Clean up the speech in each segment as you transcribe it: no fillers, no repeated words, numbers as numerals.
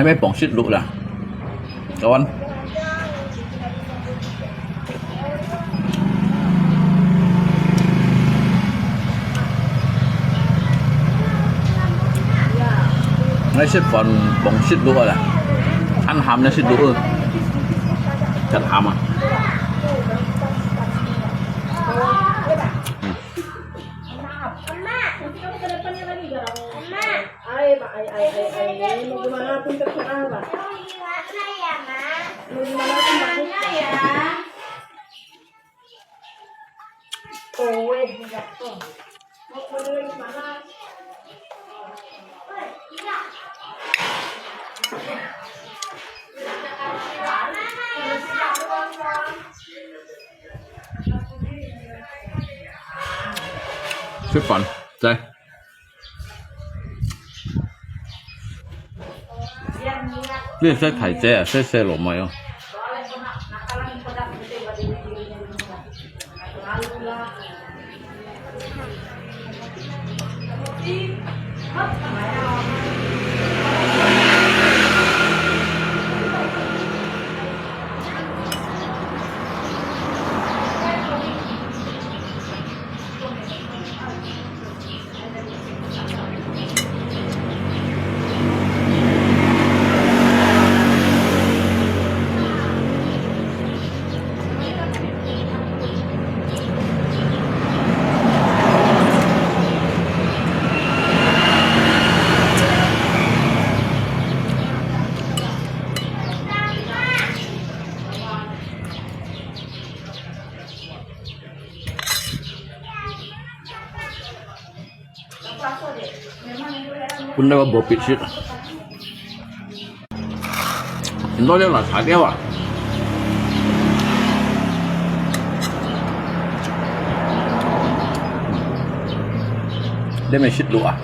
ไม่ป่องชิดลุล่ะkawan ngay xếp phần bóng xít lúa là ăn hàm nó xít lúa chặt hàm à xếp phần đâyนี่ใช่ไข่เจ๊ใช่เซลล์ไหมอ่ะคุณได้ว่าบัวปิดชิดเห็นตัวเรียกหลักฐานเดียวอ่ะได้ไม่ชิดดูอ่ะ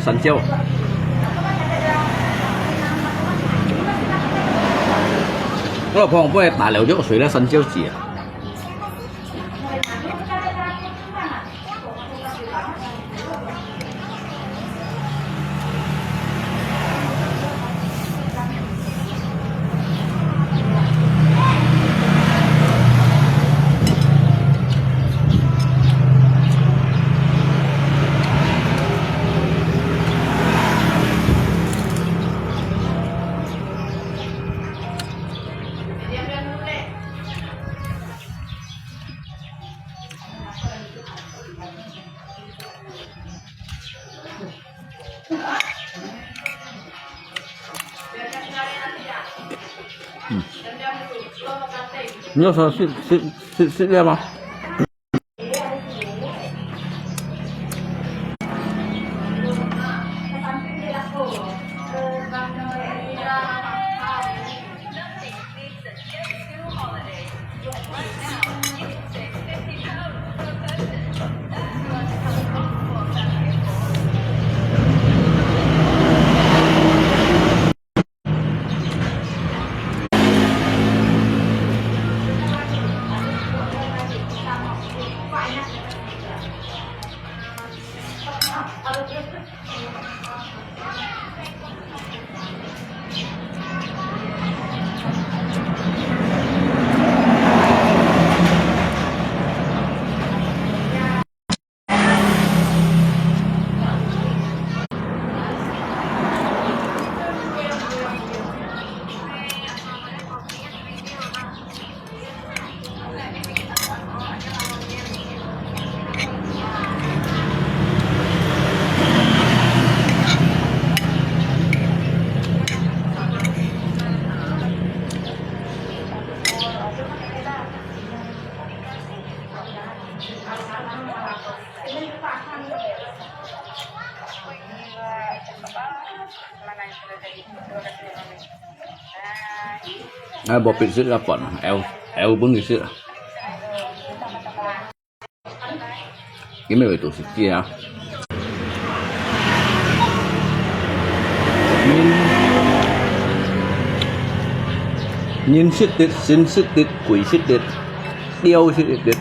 สันเจียวเราพองไป打了就水了三椒鸡啊你要说是这样吗？ Bộ bị sức là phần eo bưng cái sự cái mấy tổ chức kia hả nhìn sức tết xin sức tết quỷ sức tết điêu sức tết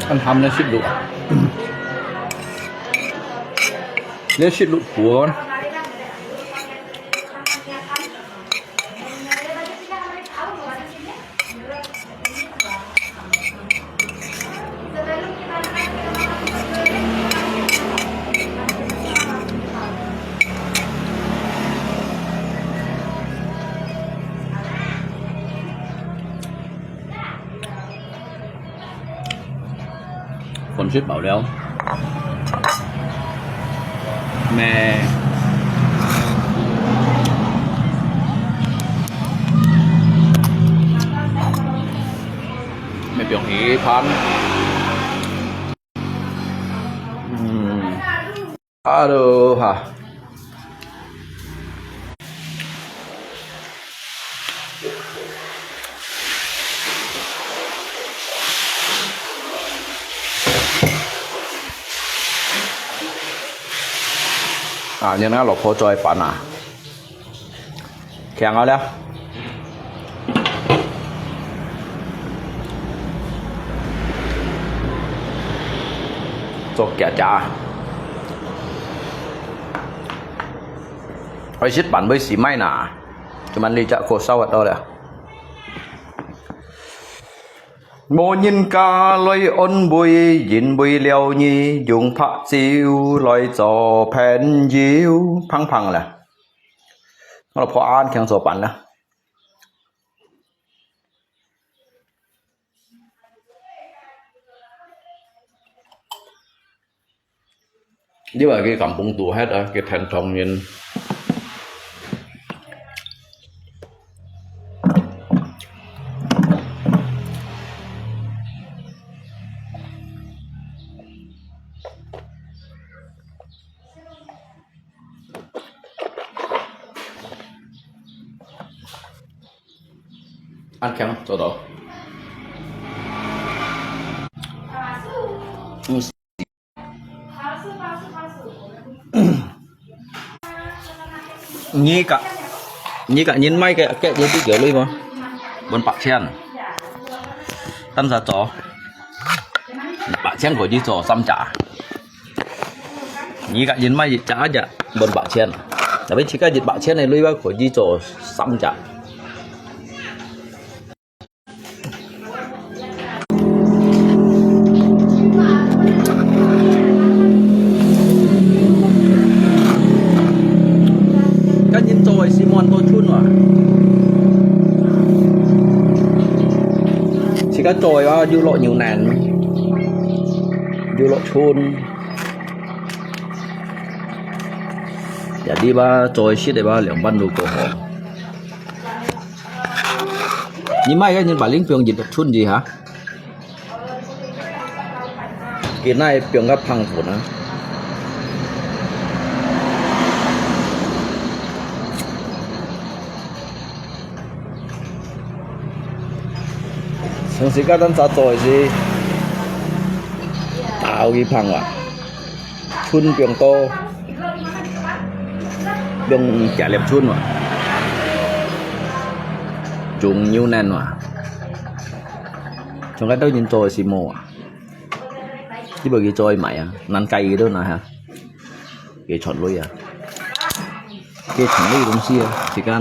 anh hầm lên xịt lụa lên xịt lụa củaคนชื่อเป่าแล้วแม่เปียกหีพันaduh ha như nó lột khô trôi phản à kèn ở đó cho kẻ trả phải xích bản với xí may nè cho mình đi chợ khổ sau ở đâu nè mô nhìn ca lôi ôn bùi nhìn bùi liêu nhi dùng phạ chiêu lôi cho phèn diêu phăng phăng là nó là phó an khen số bản là như vậy cái cảm bung tủ hết rồi cái thành trồng nhìn ăn khéo cho đó như cả nhìn may cái gì kiểu lui mà bên bạc chen tan ra chó bạc chen của đi chó xăm chả như cả nhìn may gì chả dạ bên bạc chen là bên chỉ cái gì bạc chen này lui vào của đi chó xăm chả Simon tôi chun mà chỉ có trồi vào du lộ nhiều nàn du lộ chun giờ đi ba trồi xí để ba lượng ban đồ cổ hồn nhưng mai cái nhìn bà lính phường dịch chun gì hả cái này phường gặp thằng của nó thường時間等扎在是大魚棚啊，春變多，變假粒春啊，仲nhiều nên à, trong cái đó nhìn trôi xì mồ à, chứ bởi vì trôi mày à, năn cay đó nè ha, cái chọn lối à. cái thằng này cũng xia thì cái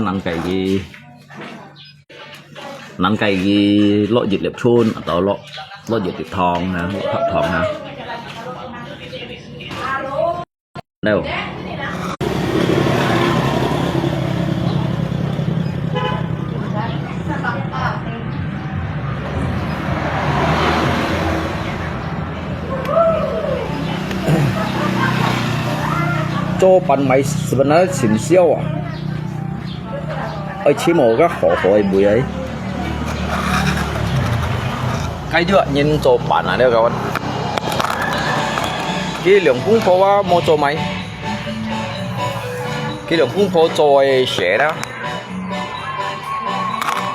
nắn cái gì lọ dịch liệp chôn atau lọ dịch liệp thòng nè lọ thọ thòng nè đâu cho pan máy sebenarnya xin siêu à ở chỉ một cái khó hỏi bụi ấy cái dựa nhìn cho pan này đâu các bạn cái lượng cung phố mua cho máy cái lượng cung phố cho xe đó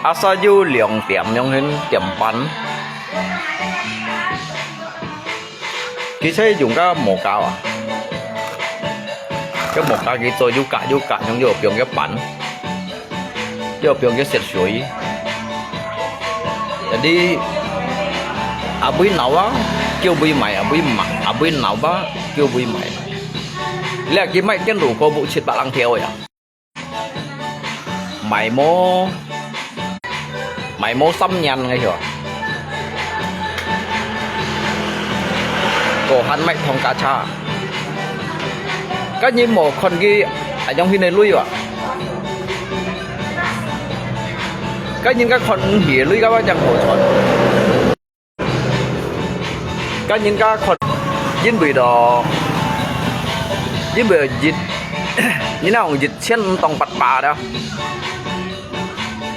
asa du lượng tiệm trong hình tiệm pan cái xe dùng cái mổ cao à cái một cái tôi du cả trong vô dùng cái bánh vô dùng cái sệt suối jadi abis nấu á kêu bui mày abis nấu á kêu bui mày là cái mày cái đủ cô bộ chết bạn lăng theo à mày mô xăm nhăn ngay chưa cổ hắn mày thong cá cha cái như một con kia ở trong khi này lui à cái những cái con hỉ lui các bạn chẳng hổ chọn cái những cái con dính bị đỏ dính bị dịch như nào dịch xuyên tòng bạch bà đó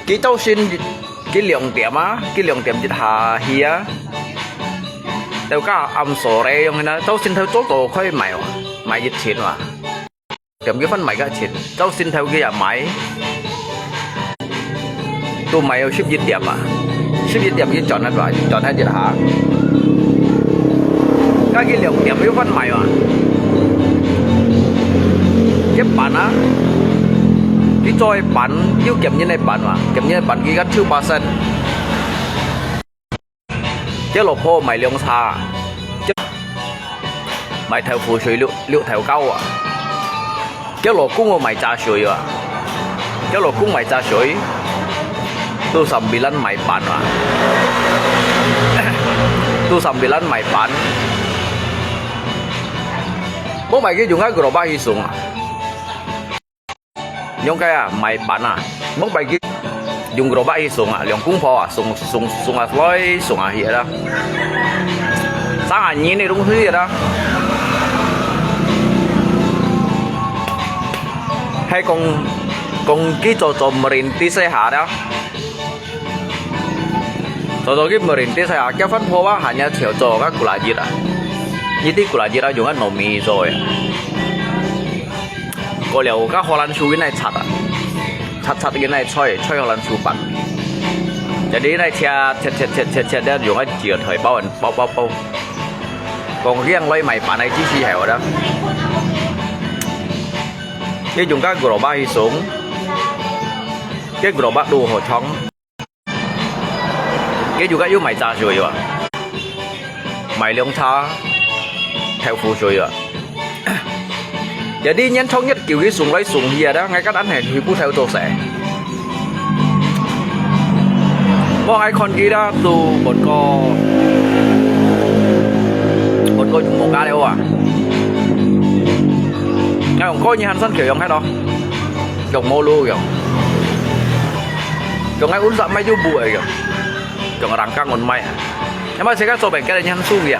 cái cháu xin cái lượng tiệm á cái lượng tiệm dịch hà hía đều cả âm số đây ông này cháu xin theo chỗ tổ khơi mày mày dịch chuyện mà tiệm cái phân mày cái chuyện cháu xin theo cái máy tôi mày ship dịch tiệm à ship dịch tiệm cái chọn hết rồi chọn hết dịch hà cái lượng tiệm cái phân mày mà cái bản á cái trôi bản yêu kiểm như này bản mà kiểm như này bản cái gắt chưa ba sen cái lỗ phô mày liông xa mày theo phù suy liệu theo cao à cái lỗ cung của mày trả suy à cái lỗ cung mày trả suy tôi sắm bị lăn mày bản à tôi sắm bị lăn mày bản bố mày cái dùng cái gro ba hi sung à nhung cái à mày bản à bố mày cái dùng gro ba hi sung à liông cung phò à sung à lôi sung à hiện đó sáng à nhìn này đúng thứ gì đó hay còn cái trò marine tí xe hạ đó trò cái marine tí xe hạ cái phân phô á hanya theo trò các cụ là gì đó như tí cụ là gì đó dùng cái nồi mì rồi có liệu các Hồ Lan Su cái này chặt cái này chơi Hồ Lan Su bắn jadi này chia đó dùng cái chìa thời bao còn riêng lấy mày bạn này chỉ xì hẻo đó cái dùng các gro ba xuống cái gro ba đồ hồ chóng cái dùng các yếu mày trả rồi à mày lượng xa theo phụ rồi à jadi nhanh chóng nhất kiểu cái xuống lấy xuống gì đó ngay các anh hẹn thì cũng theo tổ sẽ có ai con kia đó từ một dùng một cá đâu à ngay còn coi như hắn sân kiểu giống hết đó giống mô lô kiểu kiểu ngay uống dặm mấy chú bụi kiểu kiểu răng căng còn mày nhưng mà sẽ các số bệnh cái này hắn su kìa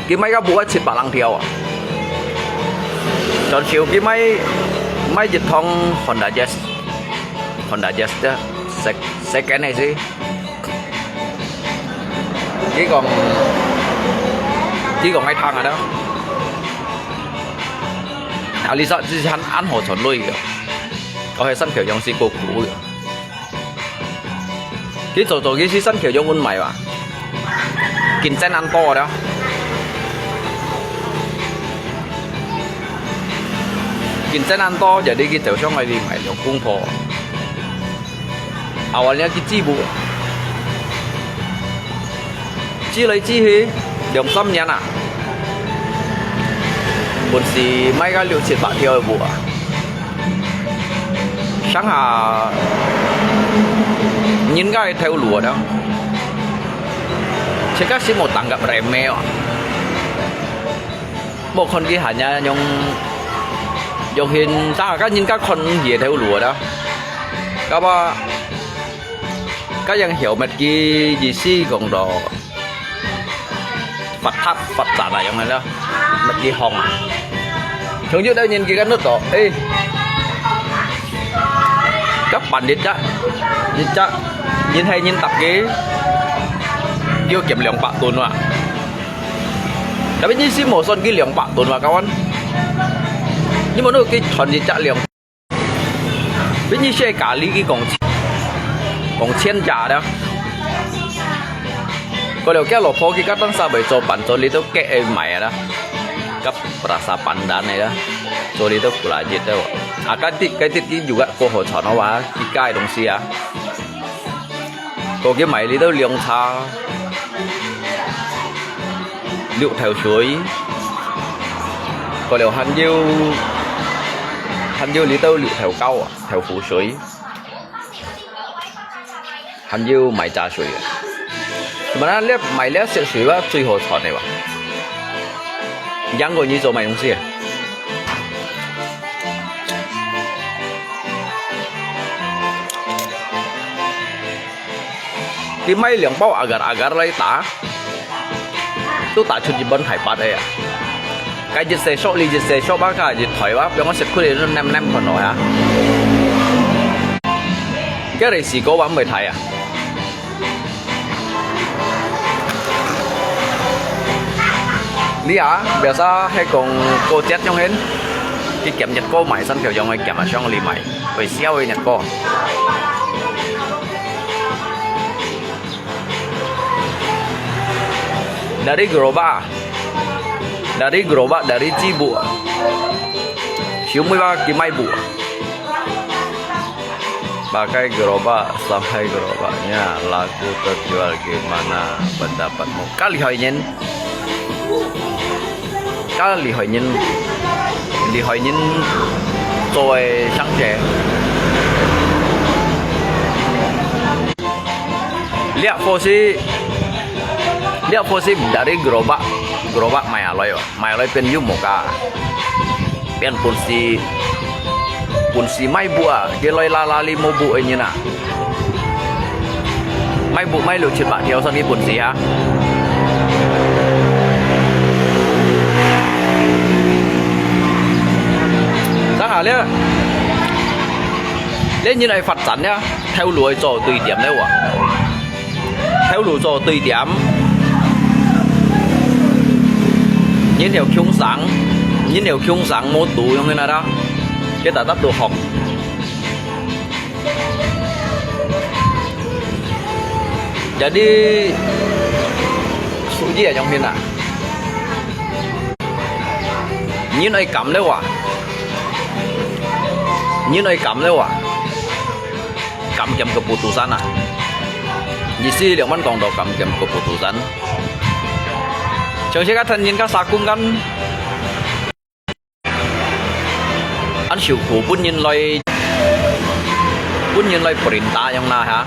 cái mấy các bụi xịt bảo lăng thiêu à chọn chiều cái máy dịch thông Honda Jazz đó sẽ cái này gì chỉ còn hai thằng rồi đó à lý do chỉ hắn ăn hổ chuẩn lui kìa có thể sân kiểu giống si cô cũ kìa cái chỗ cái si sân kiểu giống quân mày mà kinh chân ăn to đó kinh chân ăn to giờ đi cái tiểu trong này đi mày dùng cung phò awalnya cái chi bu chi lấy chi hi dùng xăm nhá nè buồn xì mấy cái liệu chết bạc theo bùa sáng hà nhìn cái theo lùa đó chỉ các sĩ một tặng gặp rèm mèo một con kia hả nha dùng hình sao các nhìn các con gì theo lùa đó các ba các dân hiểu mệt gì xí còn đồ Phật tháp Phật giả này giống này đó mệt gì hồng thường trước đây nhìn cái nước đó ê các bạn đi chắc nhìn hay nhìn tập cái yêu kiểm lượng bạc tuần mà đã biết như xí một son cái lượng bạc tuần mà các anh nhưng mà nó cái thuần gì chắc lượng biết như xe cả lý cái còn千trả đó có điều cái lỗ phố cái các tăng sa bởi cho bản cho lý都kệ mày đó các rasa pandan này đó cho lý都lại gì đâu à cái juga cô hồ chọn nó quá cái đồng xí à có cái mày lý都lượng xa liệu theo suối có điều hành nhiêu lý都liệu theo cao theo phủ suối hành nhiêu mày trả suối mà nó lép mày lép sẽ suối quá最后chọn này吧养过你做买东西cái mấy lượng bao agar lấy tả tôi tả chút gì bên thải bát đây à cái dịch xe shop bác cái dịch thải bác nó sẽ cứ để nó nem còn nổi hả cái này xì cố bán mười thải à lý à bây giờ hay còn cô chết trong hết cái kẹp nhật cô mày sân kiểu dòng này kẹp ở trong lì mày phải xeo với nhật cô dari gerobak dari Cibuk 93 cái may bụa pakai gerobak sampai gerobaknya laku terjual gimana pendapatmu kali hỏi nhân rồi sáng trẻ lihat posisi dari gerobak mày aloy pen yu moka pen punsi mai bua cái loy lali mo bu như nào mai lụt chuyện bạn theo sang cái punsi hả sáng hả lên như này phát triển nhá theo lùi cho tùy điểm đấy ạ theo lùi cho tùy điểm nhìn theo khung sáng mô tù trong cái này đó cái ta tắt đồ học jadi suji ở trong phiên à nhìn này cắm đấy ạ cắm kem keputusan à di sini yang mana kong do cắm kem keputusan chẳng các thân nhân các xã cung kan anh chịu khổ pun nhân loi perintah yang na ha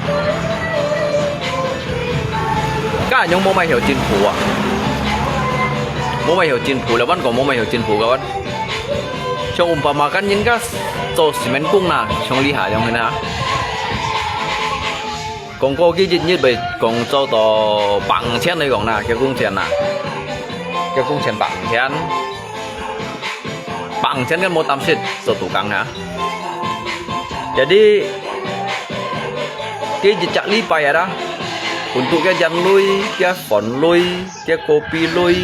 các anh mau mày hiểu chính phủ à mau mày hiểu chính phủ là vẫn còn mau mày hiểu chính phủ các bạn trong umpama kan nhân các cho cement cung na trong lý hải trong này ha còn có cái dịch như vậy còn cho tờ bằng钱này còn là cái cung tiền à cái cung tiền bằng钱kan mau tamsit cho tukang ha jadi cái dịch lý bay ada untuk cái jam lui cái phòn lui cái kopi lui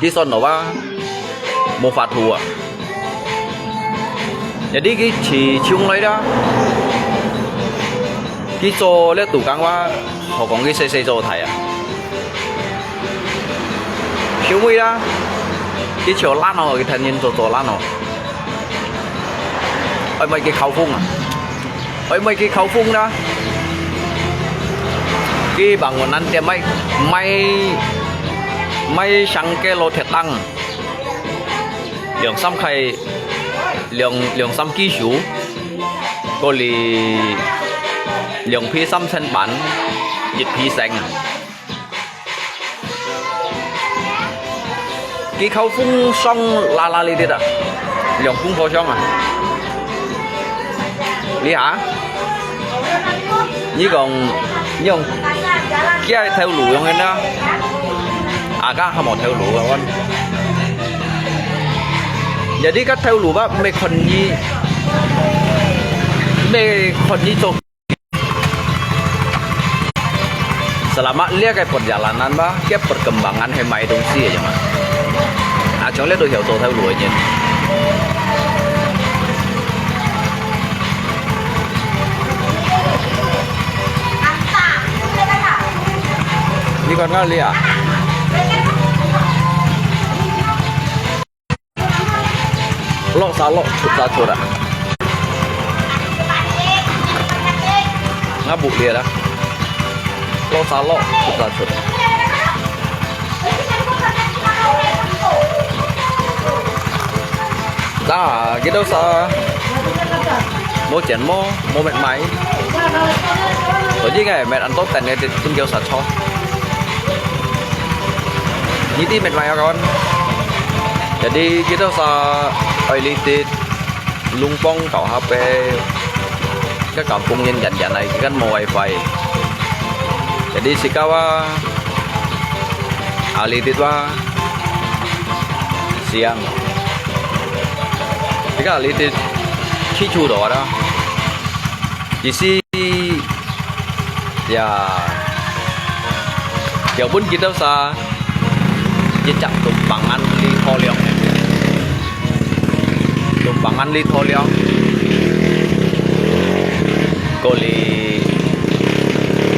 cái son nó ba mau phạt thù à jadi cái chỉ chung lấy đó cái cho lấy tukang wa họ còn cái xây cho thầy à thiếu mấy đó cái chỗ lan nó cái thân nhân cho lan nó ở mấy cái khẩu phun à ở mấy cái khẩu phun đó cái bằng nguồn ăn tiền mấy sang cái lô thiệt tăng 2-3溪2-3基數，嗰嚟2批3千版，1批成啊！幾口風霜拉拉呢啲啊，2封貨箱啊！你下？呢個kia theo lũ yang ini agak mau theo lũ kawan jadi kan theo lũ pak me konyi cok selama lihat kayak perjalanan pak kayak perkembangan hemai dongsi aja mah chúng lihat tuh hiểu theo lũ aja đi con ngon đi à? Lo salo sudah sudah. Ngabu dia dah. Lo salo sudah sudah. Dah, gitu sa. Mau chén mau mệt máy. Tối chứ ngày mẹ ăn tốt tèn này thì tung kêu sạch cho. Như tí mệt mỏi kawan. Jadi kita elitit lumpong kau HP cái kampung yang jajan này kan mau wifi. Jadi si kawa elitit wa siang. Jika elitit kicu đó đó. Isi ya ya pun kita jejak tumpangan li Tholiong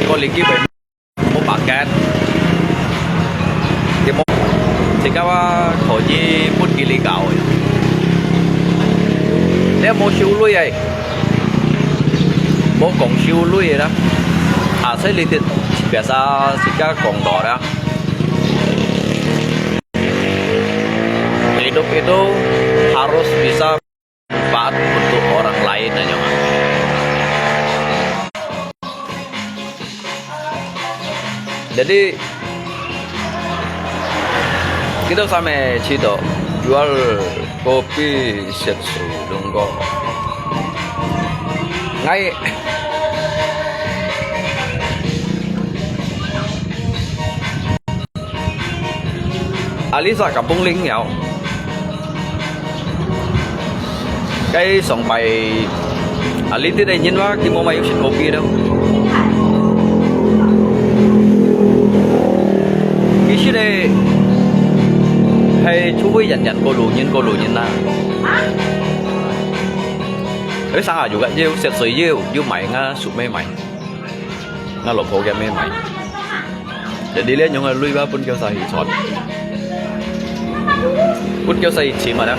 koli kia về một paket thì một thì các khổ gì phút kỳ lý gạo nếu một siêu lui ấy một cổng siêu lui đó sẽ lý tiền biasa si các cổng đỏ đó hidup itu harus bisa manfaat untuk orang lain aja mah. Jadi kita sama Cito jual kopi setsu donggo. Ngay Alisa Kampung Linh nghèo cái sòng bài Ali tới đây nhìn quá cái mô mày xin kopi đâu cái gì đây hay chú với dặn cô lù nhìn na cái sao à juga yêu sệt sợi yêu mày nga sụp mê mày nga lột phố cái mê mày để đi lên những người lui ba pun kêu sai chọn pun kêu sai chỉ mà đó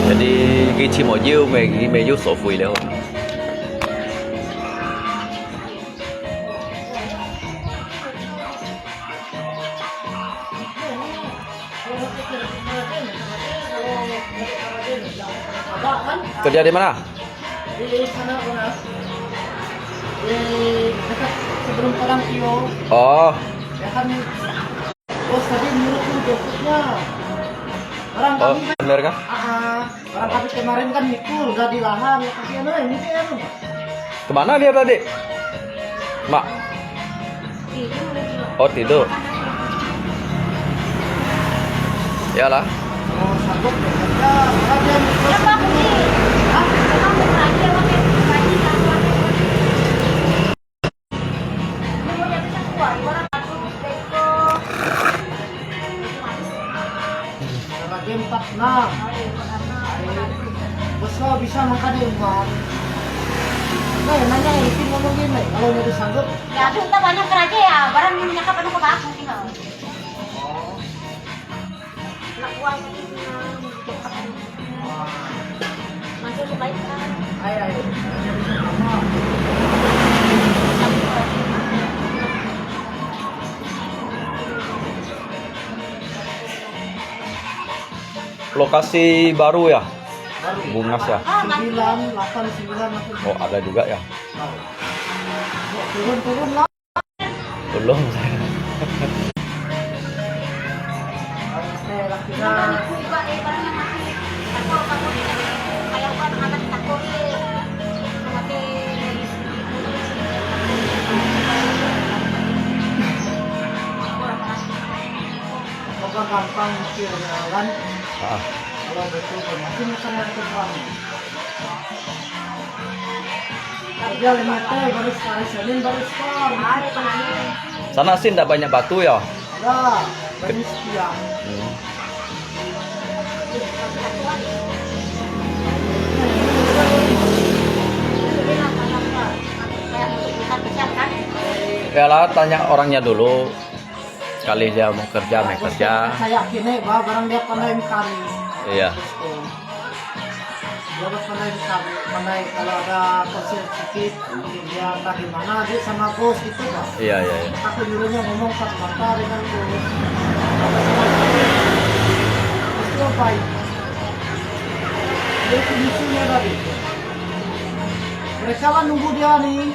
jadi cái chim ở yêu mày yêu sổ phùi đâu kerja di mana? Di sana mana? Di dekat sebelum Padang Kio. Oh. Ya kan. Oh tadi menurut joknya. Orang Oh, kami bener kah? Orang kami kemarin kan mikul udah di lahan lokasi ini kan. Kemana dia tadi? Mak. Oh tidur. Iyalah. Oh sanggup kerja. Ya Pak Budi. Nah, bosnya bisa makan di rumah. Nah, nanya itu ngomongin nih, kalau nyari sanggup. Ya, kita banyak kerja ya, barang nyakap anu ke baku tinggal. Nak uang masuk kebaikan. Ayo. lokasi baru ya, Baru. Bungas ya. 9, 8, 9 aku. Oh ada juga ya. Tahu. Ya, turun lah. Belum. Saya laki Aku juga barang yang masih takut kayak bukan akan takut mati. Moga gampang mikir jalan. Ah, Kalau betul masih misalnya ke kamu. Kerja 5 tahun baru sekali Senin baru sekarang. Hari penani. sana sih enggak banyak batu ya. Ada banyak sekian. Hmm. Kayak untuk kita kan. Ya lah tanya orangnya dulu. Sekali dia mau kerja, mau kerja. Saya kini bahwa barang dia pandai kami. Iya. Dia pandai kalau ada konser sedikit dia entah di mana dia sama bos itu Pak. Iya, iya, iya. Aku dulunya ngomong kata-kata dengan bos. Itu baik. Dia kondisinya tadi. Mereka kan nunggu dia nih.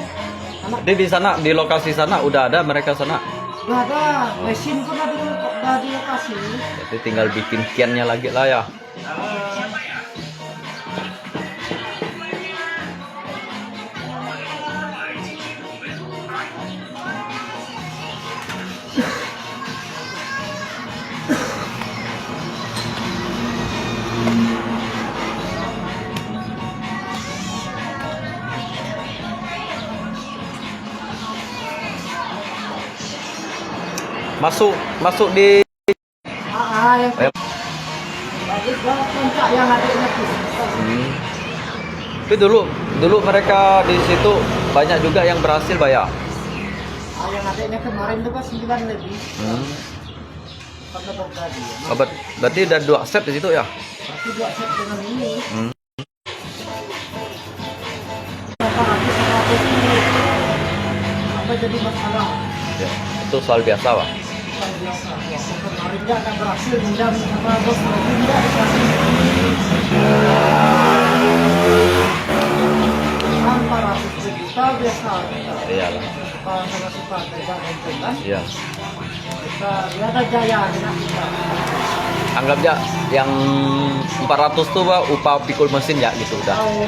Anak Jadi di sana, di lokasi sana udah ada mereka sana. nggak ada mesin pun ada di lokasi. Jadi tinggal bikin kiannya lagi lah ya. Masuk di Yang tadi puncak yang adiknya Hmm. Tapi dulu mereka di situ banyak juga yang berhasil bayar. yang adiknya kemarin itu kan 9 lebih. Hmm. Pada terjadi. Oh, berarti ada 2 set di situ ya. Berarti 2 set dengan ini. Hmm. Berapa ratus 100 ini. Apa jadi masalah? Ya, itu soal biasa pak. Bukan biasa. Waktu kemarin dia akan berhasil minjam sama bos lagi enggak dikasih. Tanpa ratus juta biasa. Iyalah. Suka pegang handphone kan? Iya. Dia ada jaya dengan kita. Anggap aja yang 400 tuh pak upah pikul mesin ya gitu udah. Tahu.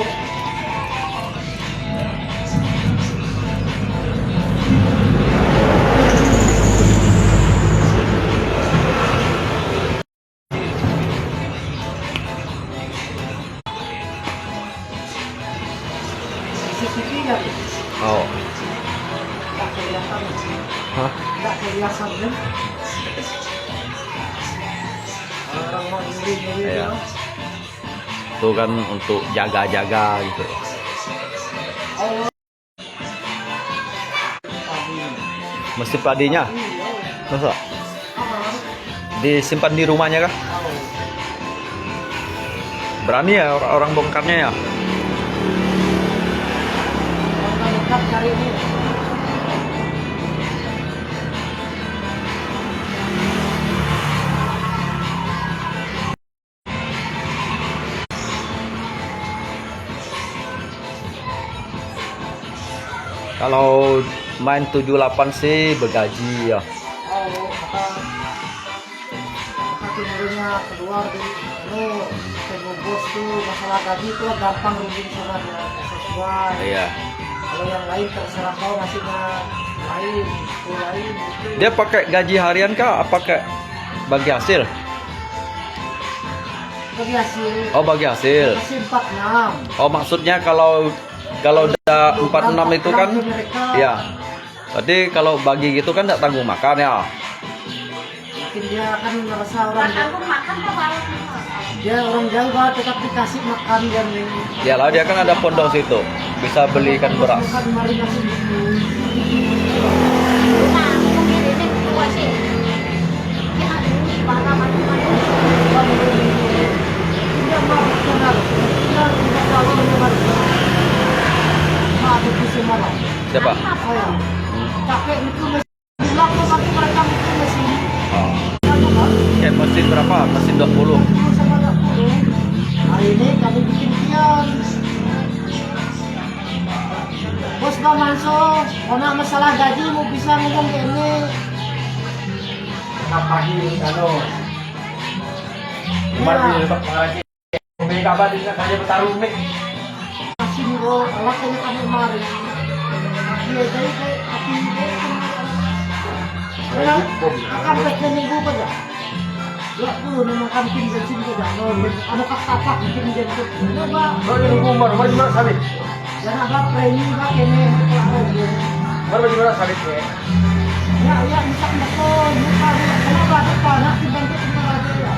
CCTV ya? Oh. Tak kelihatan. Hah? Tak kelihatan kan? Orang mau nyuri-nyuri Iya. ya. Itu kan untuk jaga-jaga gitu. Oh. Mesin padinya, Iya. masa Ah, disimpan di rumahnya kah? tahu. Berani ya orang bongkarnya ya? Orang dekat cari ini. Kalau main 78 sih bergaji ya. Oh, kata timurnya keluar di temu bos tuh masalah gaji tuh gampang rugi sama dia sesuai. Iya. Kalau yang lain terserah kau ngasihnya lain, itu lain. Itu. Dia pakai gaji harian kah? Apa kayak bagi hasil? Bagi hasil. Oh bagi hasil. Kasih 46. Oh maksudnya kalau udah 46 itu kan, ya. Berarti kalau bagi gitu kan tidak tanggung makan ya. Mungkin dia kan merasa orang Tanggung makan tuh baru. dia orang jauh bah, tetap dikasih makan dan Ya lah dia kan ada pondok situ, bisa belikan beras. bukan mari ngasih buku. Nah, mungkin ini kedua sih. Kita ini barang macam-macam. Dia mau kenal, kenal tidak tahu memang. Ada di Semarang. Siapa? Saya kakek itu mesin bilang tapi mereka itu mesin. Oh. Anu kan? Mesin berapa? Mesin 20. Sama Hari ini kami bikin kian. Bos Bang Manso, kalau masalah gaji mau bisa ngomong ini. Pagi ano. Kemarin dapat pengaji. May kabar din na kanya bertarung nih. Masih niro, alat kami kami mari. Dia jadi kayak api ini. Karena akan baiknya minggu pada. Ya dulu nama kampung bensin pada. Ada kata-kata bikin jemput. Coba. Baru yung umar, baru gimana sabit? Dan apa premi ba kene pelakon. Baru gimana sabit ya? Ya bisa betul. Muka kenapa ada panas dibantu sama aja ya.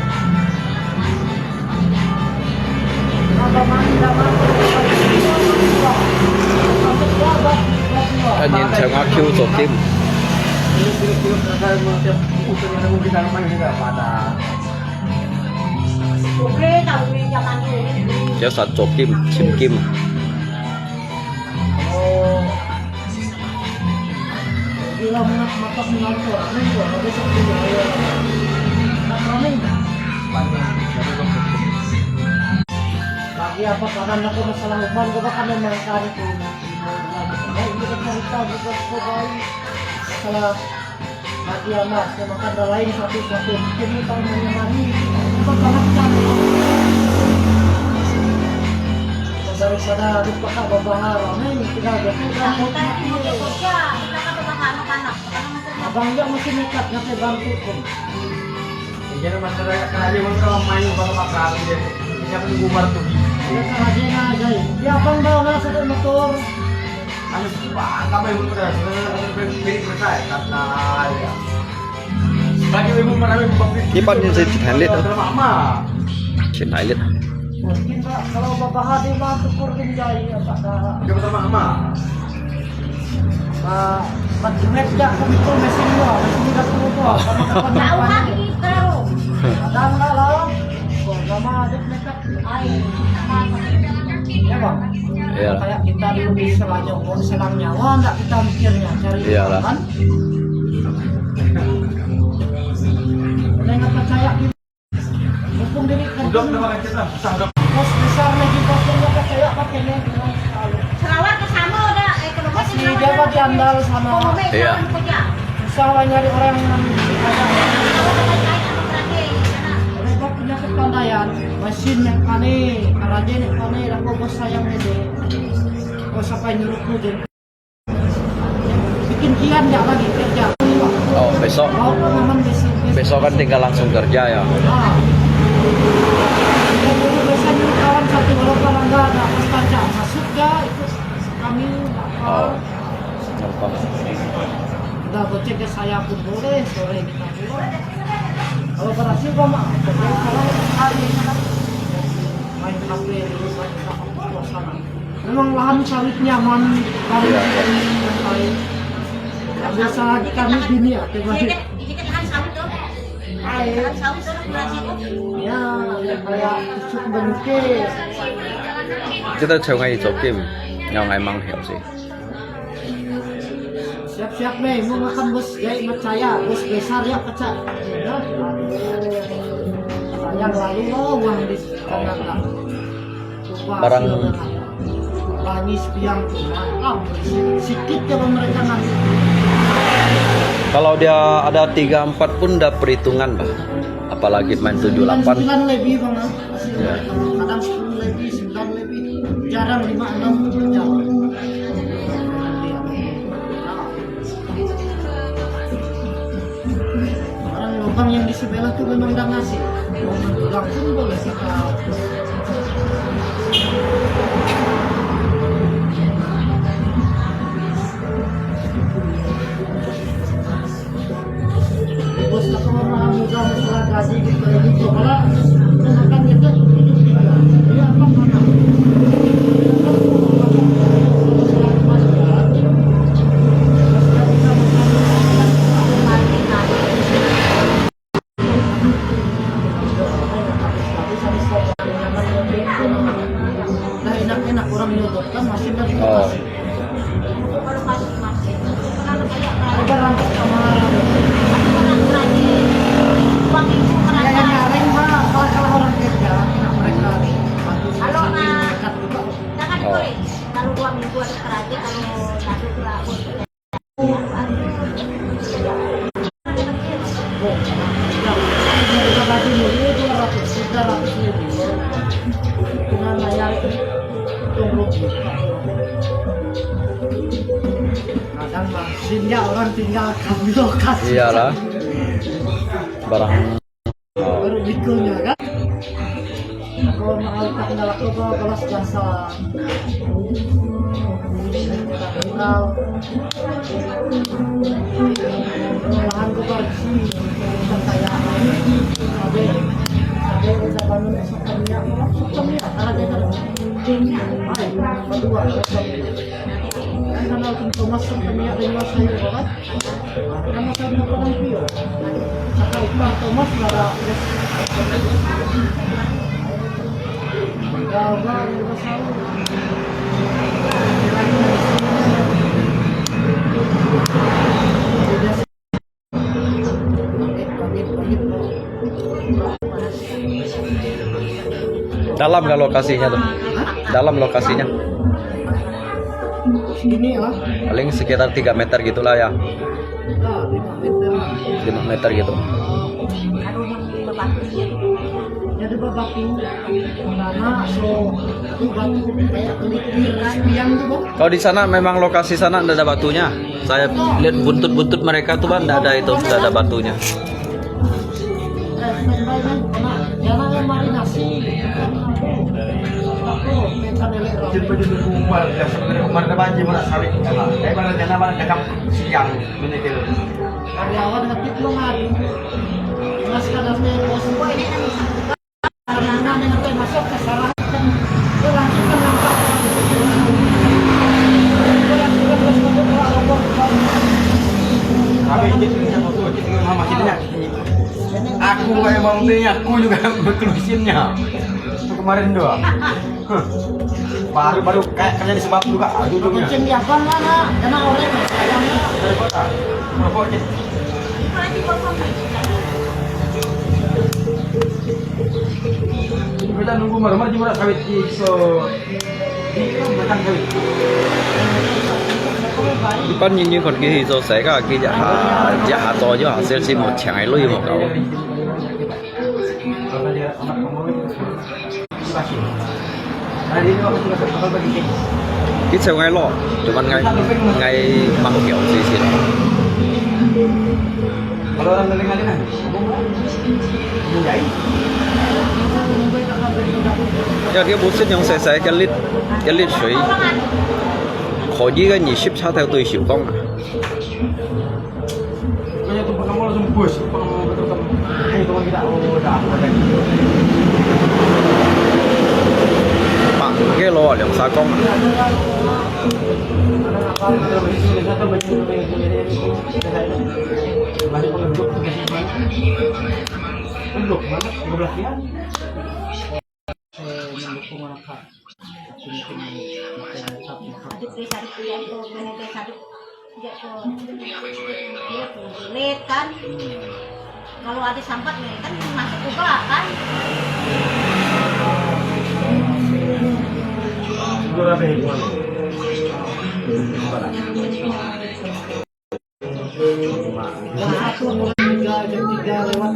Anh nhìn theo ngõ kêu tổ kim. Kilo-kilo terkait setiap usul yang mungkin tanaman juga pada. Oke, tahu ini zaman dulu. Kéo sạt tổ kim, chim kim. Oh, Bila matak mengaku, ini gua besok juga ya. Nak ramen. Lagi apa karena aku masalah uban gua kan mereka itu. Nah, ini kita cerita juga sebagai masalah lagi amas, makan ada lain satu-satu mungkin tahun menyemani apa banget kan daripada lupa kak babahar ini kita udah Tadi mau dia kerja, kita kan udah anak-anak. abang juga masih nekat ngasih bantu pun jadi masyarakat kali mau main bakal dia. Dia menunggu umar tuh. dia kan aja aja dia abang bawa nggak satu motor Ano ba? Kamay mo na. Pinig mo tayo. Katnaya. Lagi mo marami mababit. Di ba din sa Thailand, no? Mama. Trên Thái Liệt. mungkin pak kalau babahar dia mah tukur din jai apa dah Hindi mo mama. Pag-met ka kung ito mesin mo mesin ka po ito Tahu lagi baru. ada nggak lah kok sama ada makeup Ay, sama. ya bang Iya. kayak kita dulu di Selanjung mau selang nyawa nggak kita mikirnya cari Iyalah. kan udah nggak percaya gitu mumpung diri kan Udok na mga kita. Sanggap. bos besar lagi bosnya nggak percaya pakainya Sarawak ke sama udah. Kalau asli dia mah diandal sama Iya. kerja. susah lah nyari orang yang ada Kalau kita cari anak lagi, sana. mereka punya kepandaian mesin yang kane karajen yang kane aku bos sayang dede bos sampai nyuruh kujen bikin kian nggak lagi kerja Oh, besok. mau memang mesin Besok kan tinggal langsung kerja ya. ah ya dulu biasa nyuruh kawan satu kalau kalau nggak ada pas baca masuk ya ikut kami Oh. apa Gampang. udah gocek ke saya pun boleh sore kita pulang kalau berhasil kok mah kalau hari main HP dulu main suasana memang lahan sawit nyaman kali biasa lagi kami gini ya Sedikit lahan sawit tuh. Lahan sawit tuh berhasil tuh. ya kayak tusuk bengke Kita chiều ngày tổ kim, nhau ngày mang hiểu gì. siap-siap nih mau makan bos jahit percaya bos besar ya pecah ya sayang lalu lo uang di Kanada Barang Bangis biang mantap sikit coba mereka ngasih kalau dia ada 34 pun udah perhitungan, Pak. Apalagi main 78. 9 lebih bang Ya. kadang 10 lebih 9 lebih jarang 5-6 jam orang lubang yang di sebelah tuh memang udah ngasih mau mentulang pun boleh kita bos aku orang muda masalah gaji gitu gitu malah makan gitu ya apa mana nah enak-enak orang nyodot kan masih dari Oh. Kalau masih. Kalau kayak ada rangkap sama orang lagi. Uang itu ya merasa. yang ngareng mah kalau orang kerja enak mereka Sehingga orang tinggalkan di lokasi. Iyalah. Barang. Baru bikulnya kan. Kalau mau kendala aku kelas jasa. Kenal. Lahan koperasi saya ada udah bangun sukanya karena dia kedua karena untuk masuk kami ada dua saya kan karena saya mau orang pio sampai Pak Thomas ada gagal juga salah Dalam nggak lokasinya tuh? Dalam lokasinya? ini ya Paling sekitar 3 meter gitulah ya. 5 meter gitu. jadi batu karena so itu batu kayak kelitiran yang tuh Bang. Kalau di sana memang lokasi sana nggak ada batunya. Saya lihat buntut-buntut mereka tuh Bang, nggak ada itu, nggak ada batunya. Jangan yang marinasi. Jadi baju dulu umar, ya sebenarnya umar ada banjir mana sawit kalah. Kayak mana jana mana cakap siang ini itu. Karyawan ngetik lo ngari. Mas kadarnya bos gua ini kan karena yang masuk ke salah kan dia langsung kan nampak. Kami jadi yang waktu kita mama kitanya. Aku memang dia, aku juga berkelusinnya. Itu kemarin doang. Baru kayak kerja di sebab juga. Aduh dulu. Kucing di apa mana? Karena orang sayangnya Dari kota. Merokok jadi. Kita nunggu marah di mana sawit di so di batang sawit. Ipan như con kia thì rồi sẽ cả kia dạ to chứ hả sẽ xin một chàng lui một cậu. Kalau dia anak kamu masih. Hari ini aku sudah bakal bagi cake. Cái xe ngay lọ, cuman ngay mang kiểu gì xịt. Kalau orang ngeling-ngeling kan, menjai. Ya cái bút xịt yang sẽ cái lít水，可以个20差條對小工啊。 Kayaknya tuh kamu langsung bus, kamu betul kamu. Ayo teman kita, oh dah, udah. Pak cái lọ 2-3工啊。 Masih penduduk penduduk mana? 12 ya? mendukung anak Adik desa dia itu nenek desa dia tuh dia tuh lihat kan kalau ada sampah nih kan masuk juga kan Sudah ada hitungan. tiga lewat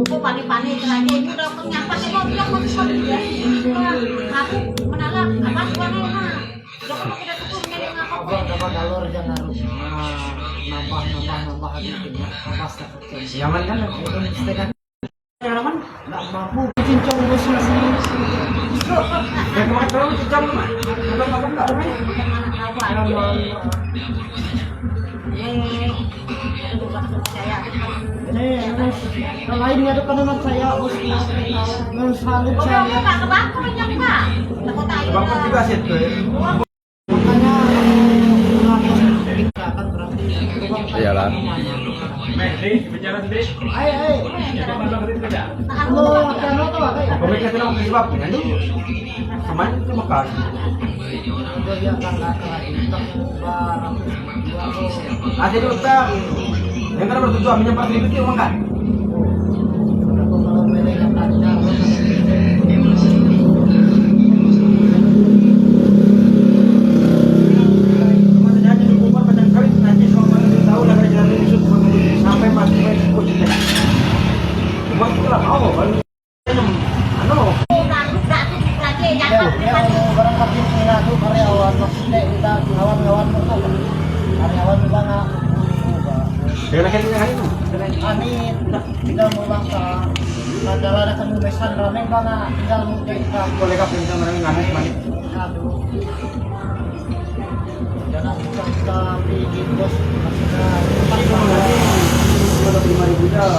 aku panik-panik lagi itu udah nyampe nih mau bilang mau dia aku menolak apa suaranya udah kamu tidak tutup jadi ngapa apa galur jangan nambah Yaman kan? Yaman? nggak mampu bikin cowok bos sendiri. Ya kemarin kalau cincang, belum makan nggak ada. Yang lainnya itu kan saya bos yang selalu saya Bapak juga sih tuh. makanya kita akan berarti Iyalah. Bicara sendiri. ayo lo piano tuh kayak Pemikiran itu nama sebab ini. Kemarin itu makan. gue dia kan nggak barang Ada di utang. Yang karena bertujuan menyempat itu dia makan. kalau milih yang lancar Sampai mati ikut juga. Cuma itu lah mau kan. barang kapten itu karyawan maksudnya kita lawan anak juga. Dengan akhirnya hari itu. Kami tinggal mulang ke adalah ada kenubesan ramen bana tinggal mudik ke Boleh kah pinjam orang ngamis manik? aduh. Jangan kita bikin bos maksudnya Kalau 5.000 dah.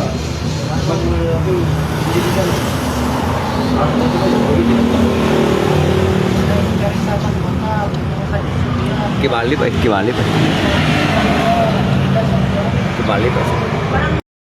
Aku jadi kan. Aku dari sahabat maka Kibali Pak, Kibali Pak. Kibali Pak.